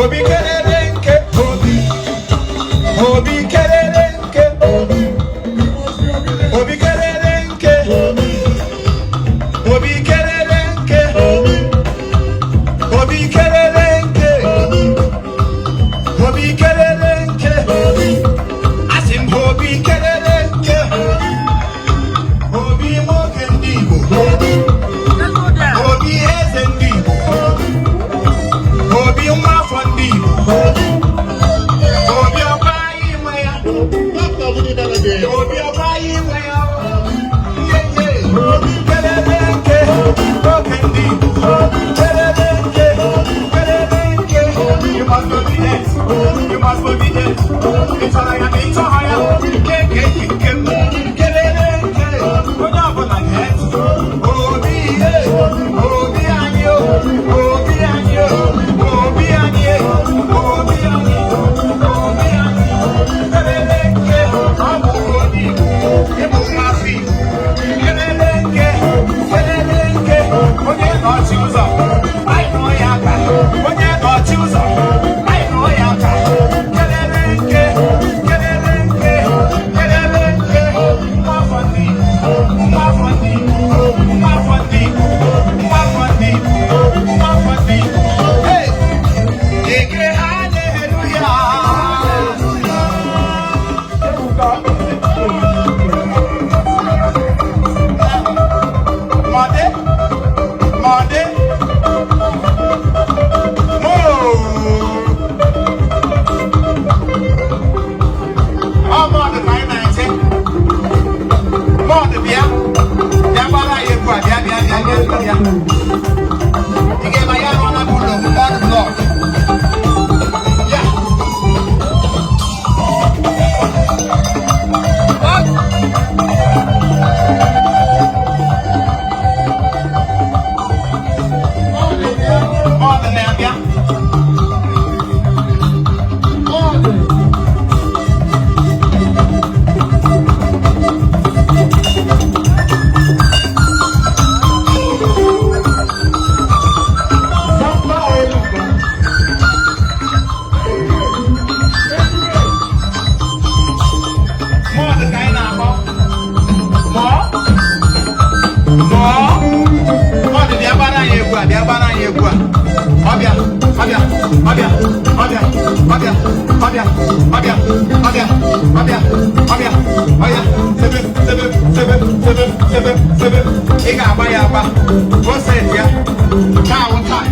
Obi kererenke, Obi. Obi kererenke, Obi. Obi kererenke, Obi. Obi kererenke, Obi. Obi kererenke, Obi. Obi kererenke, Obi. Asim Obi kererenke, Obi. Obi mokendibo, Obi. Obi ezendibo, Obi umafondibo, Obi obayi maya, Obi obayi maya, Obi kererenke, mokendibo, kererenke, kererenke. You must be obedient, you must be obedient. It's all I am, it's all I am. Kererenke, onyabo na get. Obi, Obi anyo, Obi anyo, Obi anye, Obi anye, Obi anye. Kererenke, amu Obi, emu mafi. Kererenke, kererenke, onye nọchi ụzọ, anyị nọ ya aka. Onye nọchi ụzọ, anyị nọ ya aka. Kererenke, kererenke, kererenke, nwafọ ndị Igbo, nwafọ ndị Igbo, nwafọ ndị Igbo, nwafọ ndị Igbo, nwafọ ndị Igbo. Hey! Ege hallelujah. Mọdé, mọdé, ọmọ ọdún 990, mọ ọdún bíá, bíá bára yẹ kú àbíá bíá bíá bíá bíá. Ige ma yá wọn náà kúlò ọdún lọ. Yá. Ọdún náà bíá. Ị ga-agba ya agba, o set ya, ka awụ taa.